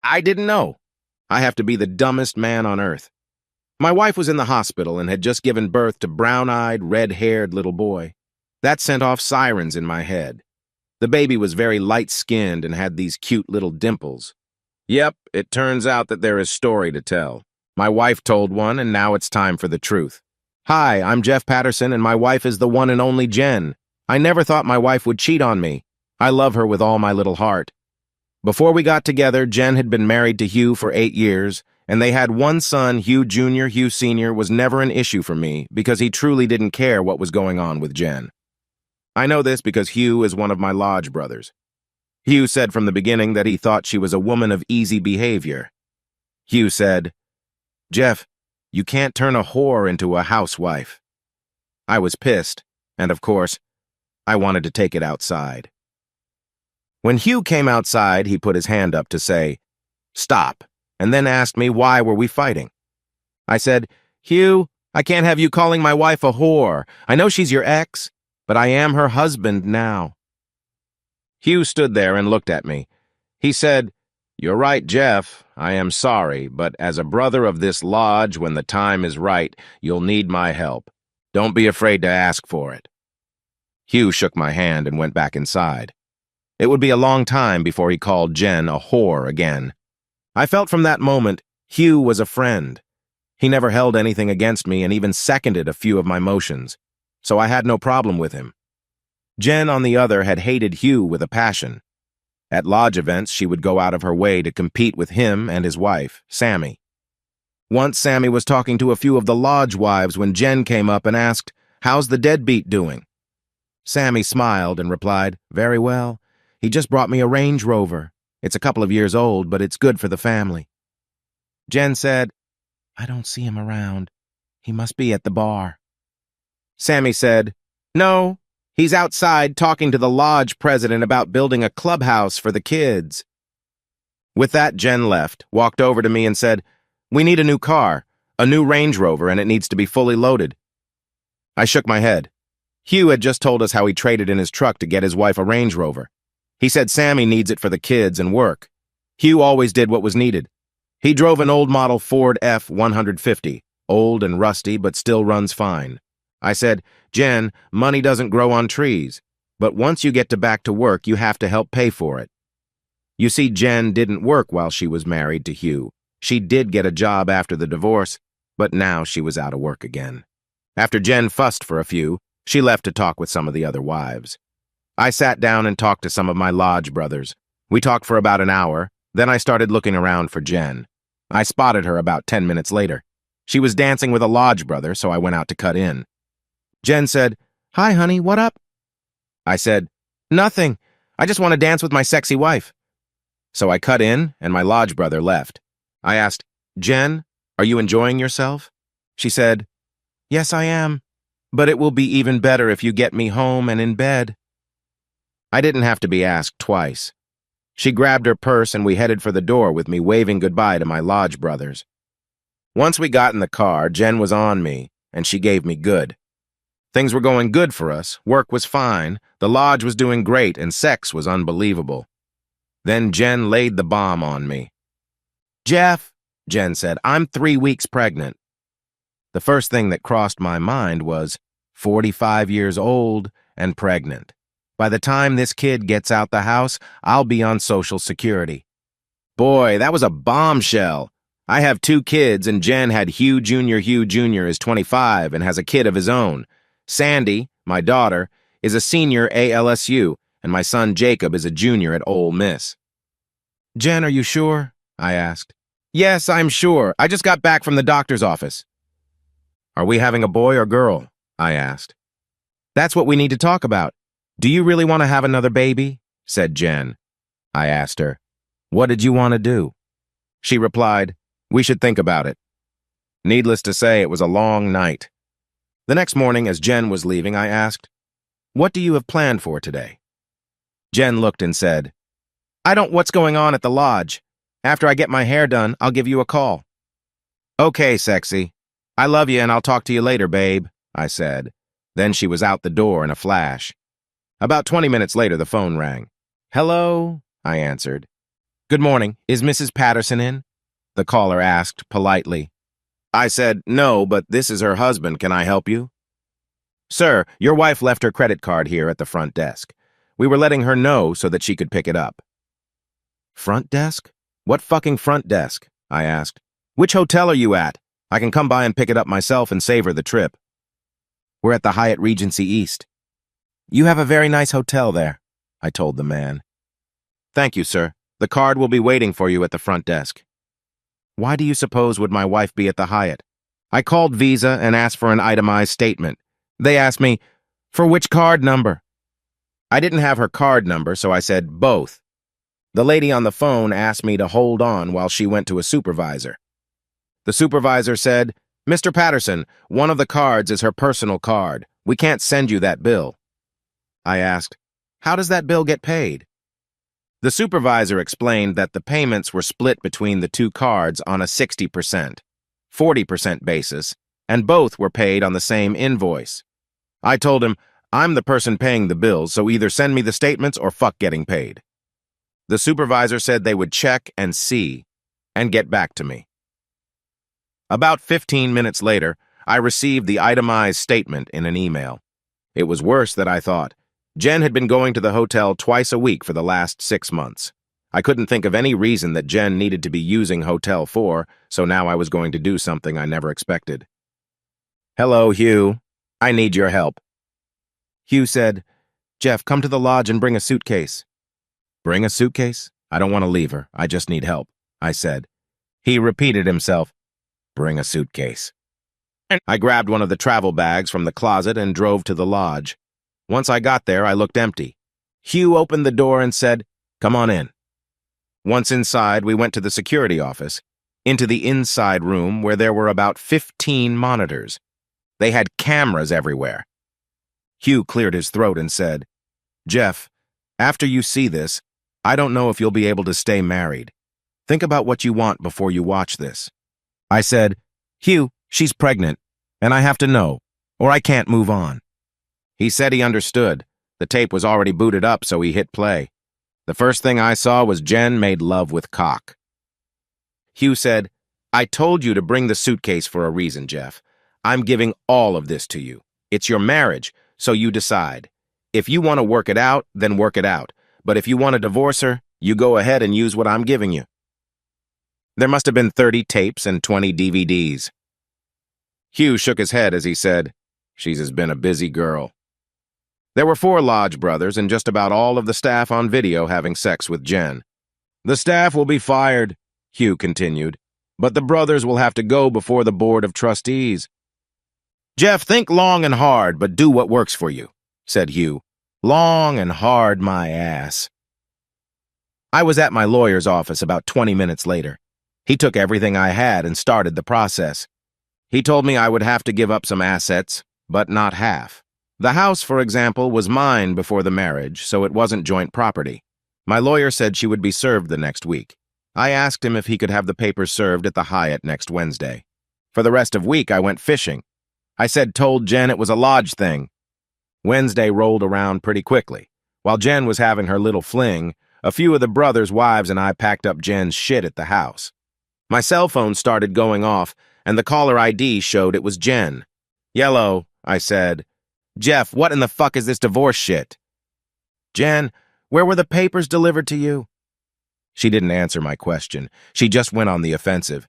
I didn't know. I have to be the dumbest man on earth. My wife was in the hospital and had just given birth to brown-eyed, red-haired little boy. That sent off sirens in my head. The baby was very light-skinned and had these cute little dimples. Yep, it turns out that there is story to tell. My wife told one, and now it's time for the truth. Hi, I'm Jeff Patterson, and my wife is the one and only Jen. I never thought my wife would cheat on me. I love her with all my little heart. Before we got together, Jen had been married to Hugh for 8 years, and they had one son. Hugh Jr., Hugh Sr. was never an issue for me because he truly didn't care what was going on with Jen. I know this because Hugh is one of my lodge brothers. Hugh said from the beginning that he thought she was a woman of easy behavior. Hugh said, "Jeff, you can't turn a whore into a housewife." I was pissed, and of course, I wanted to take it outside. When Hugh came outside, he put his hand up to say, "Stop," and then asked me why were we fighting. I said, "Hugh, I can't have you calling my wife a whore. I know she's your ex, but I am her husband now." Hugh stood there and looked at me. He said, "You're right, Jeff. I am sorry, but as a brother of this lodge, when the time is right, you'll need my help. Don't be afraid to ask for it." Hugh shook my hand and went back inside. It would be a long time before he called Jen a whore again. I felt from that moment Hugh was a friend. He never held anything against me and even seconded a few of my motions, so I had no problem with him. Jen, on the other, had hated Hugh with a passion. At lodge events, she would go out of her way to compete with him and his wife, Sammy. Once Sammy was talking to a few of the lodge wives when Jen came up and asked, "How's the deadbeat doing?" Sammy smiled and replied, "Very well. He just brought me a Range Rover. It's a couple of years old, but it's good for the family." Jen said, "I don't see him around. He must be at the bar." Sammy said, "No, he's outside talking to the lodge president about building a clubhouse for the kids." With that, Jen left, walked over to me and said, "We need a new car, a new Range Rover, and it needs to be fully loaded." I shook my head. Hugh had just told us how he traded in his truck to get his wife a Range Rover. He said Sammy needs it for the kids and work. Hugh always did what was needed. He drove an old model Ford F-150, old and rusty, but still runs fine. I said, "Jen, money doesn't grow on trees, but once you get back to work, you have to help pay for it." You see, Jen didn't work while she was married to Hugh. She did get a job after the divorce, but now she was out of work again. After Jen fussed for a few, she left to talk with some of the other wives. I sat down and talked to some of my lodge brothers. We talked for about an hour, then I started looking around for Jen. I spotted her about 10 minutes later. She was dancing with a lodge brother, so I went out to cut in. Jen said, "Hi, honey, what up?" I said, "Nothing. I just want to dance with my sexy wife." So I cut in, and my lodge brother left. I asked, "Jen, are you enjoying yourself?" She said, "Yes, I am, but it will be even better if you get me home and in bed." I didn't have to be asked twice. She grabbed her purse and we headed for the door with me waving goodbye to my lodge brothers. Once we got in the car, Jen was on me, and she gave me good. Things were going good for us, work was fine, the lodge was doing great, and sex was unbelievable. Then Jen laid the bomb on me. "Jeff," Jen said, "I'm 3 weeks pregnant." The first thing that crossed my mind was 45 years old and pregnant. By the time this kid gets out the house, I'll be on Social Security. Boy, that was a bombshell. I have 2 kids, and Jen had Hugh Jr. Hugh Jr. is 25 and has a kid of his own. Sandy, my daughter, is a senior ALSU, and my son Jacob is a junior at Ole Miss. "Jen, are you sure?" I asked. "Yes, I'm sure. I just got back from the doctor's office." "Are we having a boy or girl?" I asked. "That's what we need to talk about. Do you really want to have another baby?" said Jen. I asked her, "What did you want to do?" She replied, "We should think about it." Needless to say, it was a long night. The next morning, as Jen was leaving, I asked, "What do you have planned for today?" Jen looked and said, "I don't know what's going on at the lodge. After I get my hair done, I'll give you a call." "Okay, sexy. I love you and I'll talk to you later, babe," I said. Then she was out the door in a flash. About 20 minutes later, the phone rang. "Hello?" I answered. "Good morning. Is Mrs. Patterson in?" the caller asked politely. I said, "No, but this is her husband. Can I help you?" "Sir, your wife left her credit card here at the front desk. We were letting her know so that she could pick it up." "Front desk? What fucking front desk?" I asked. "Which hotel are you at? I can come by and pick it up myself and save her the trip." "We're at the Hyatt Regency East." "You have a very nice hotel there," I told the man. "Thank you, sir. The card will be waiting for you at the front desk." Why do you suppose would my wife be at the Hyatt? I called Visa and asked for an itemized statement. They asked me, "For which card number?" I didn't have her card number, so I said both. The lady on the phone asked me to hold on while she went to a supervisor. The supervisor said, "Mr. Patterson, one of the cards is her personal card. We can't send you that bill." I asked, "How does that bill get paid?" The supervisor explained that the payments were split between the two cards on a 60%, 40% basis, and both were paid on the same invoice. I told him, "I'm the person paying the bills, so either send me the statements or fuck getting paid." The supervisor said they would check and see, and get back to me. About 15 minutes later, I received the itemized statement in an email. It was worse than I thought. Jen had been going to the hotel twice a week for the last 6 months. I couldn't think of any reason that Jen needed to be using Hotel 4, so now I was going to do something I never expected. "Hello, Hugh. I need your help." Hugh said, "Jeff, come to the lodge and bring a suitcase." "Bring a suitcase? I don't want to leave her. I just need help," I said. He repeated himself, "Bring a suitcase." I grabbed one of the travel bags from the closet and drove to the lodge. Once I got there, I looked empty. Hugh opened the door and said, "Come on in." Once inside, we went to the security office, into the inside room where there were about 15 monitors. They had cameras everywhere. Hugh cleared his throat and said, "Jeff, after you see this, I don't know if you'll be able to stay married. Think about what you want before you watch this." I said, "Hugh, she's pregnant, and I have to know, or I can't move on." He said he understood. The tape was already booted up, so he hit play. The first thing I saw was Jen made love with cock. Hugh said, "I told you to bring the suitcase for a reason, Jeff. I'm giving all of this to you. It's your marriage, so you decide. If you want to work it out, then work it out. But if you want to divorce her, you go ahead and use what I'm giving you." There must have been 30 tapes and 20 DVDs. Hugh shook his head as he said, "She's been a busy girl." There were 4 lodge brothers and just about all of the staff on video having sex with Jen. "The staff will be fired," Hugh continued, "but the brothers will have to go before the board of trustees." "Jeff, think long and hard, but do what works for you," said Hugh. "Long and hard, my ass." I was at my lawyer's office about 20 minutes later. He took everything I had and started the process. He told me I would have to give up some assets, but not half. The house, for example, was mine before the marriage, so it wasn't joint property. My lawyer said she would be served the next week. I asked him if he could have the papers served at the Hyatt next Wednesday. For the rest of the week, I went fishing. I told Jen it was a lodge thing. Wednesday rolled around pretty quickly. While Jen was having her little fling, a few of the brothers' wives and I packed up Jen's shit at the house. My cell phone started going off, and the caller ID showed it was Jen. "Yellow," I said. "Jeff, what in the fuck is this divorce shit?" "Jen, where were the papers delivered to you?" She didn't answer my question. She just went on the offensive.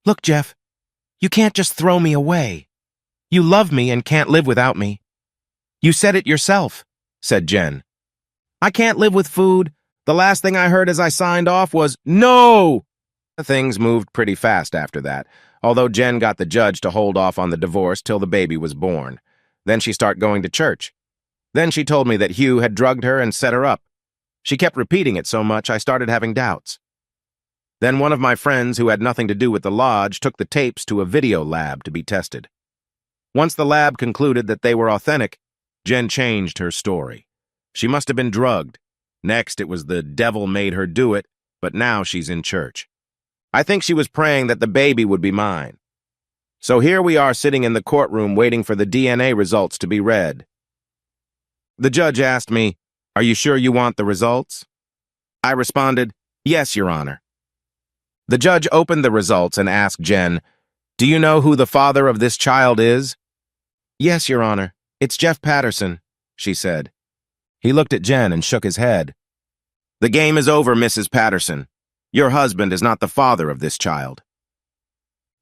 "Look, Jeff, you can't just throw me away. You love me and can't live without me. You said it yourself," said Jen. "I can't live with food. The last thing I heard as I signed off was, 'No!'" Things moved pretty fast after that, although Jen got the judge to hold off on the divorce till the baby was born. Then she started going to church. Then she told me that Hugh had drugged her and set her up. She kept repeating it so much I started having doubts. Then one of my friends who had nothing to do with the lodge took the tapes to a video lab to be tested. Once the lab concluded that they were authentic, Jen changed her story. She must have been drugged. Next, it was the devil made her do it, but now she's in church. I think she was praying that the baby would be mine. So here we are sitting in the courtroom waiting for the DNA results to be read. The judge asked me, "Are you sure you want the results?" I responded, Yes, Your Honor. The judge opened the results and asked Jen, "Do you know who the father of this child is?" "Yes, Your Honor. It's Jeff Patterson," she said. He looked at Jen and shook his head. "The game is over, Mrs. Patterson. Your husband is not the father of this child."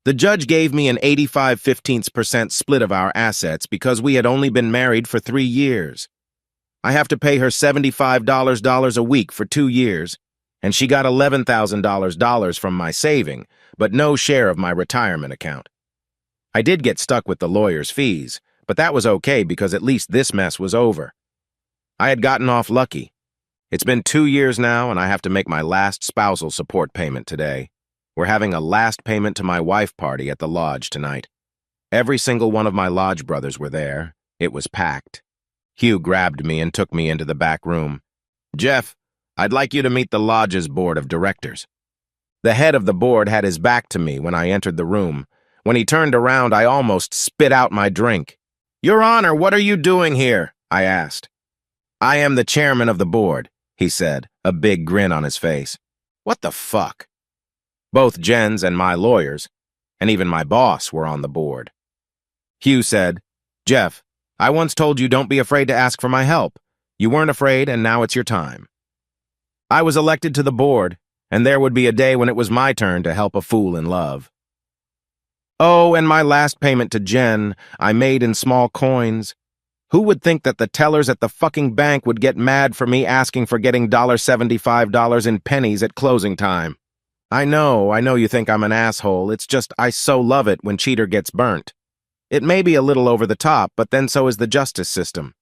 The judge gave me an 85/15% split of our assets because we had only been married for 3 years. I have to pay her $75 a week for 2 years, and she got $11,000 from my saving, but no share of my retirement account. I did get stuck with the lawyer's fees, but that was okay because at least this mess was over. I had gotten off lucky. It's been 2 years now, and I have to make my last spousal support payment today. We're having a last payment to my wife party at the lodge tonight. Every single one of my lodge brothers were there. It was packed. Hugh grabbed me and took me into the back room. "Jeff, I'd like you to meet the lodge's board of directors." The head of the board had his back to me when I entered the room. When he turned around, I almost spit out my drink. "Your Honor, what are you doing here?" I asked. "I am the chairman of the board," he said, a big grin on his face. "What the fuck?" Both Jen's and my lawyers, and even my boss, were on the board. Hugh said, "Jeff, I once told you don't be afraid to ask for my help. You weren't afraid, and now it's your time." I was elected to the board, and there would be a day when it was my turn to help a fool in love. Oh, and my last payment to Jen, I made in small coins. Who would think that the tellers at the fucking bank would get mad for me asking for getting $75 in pennies at closing time? I know you think I'm an asshole. It's just I so love it when cheater gets burnt. It may be a little over the top, but then so is the justice system.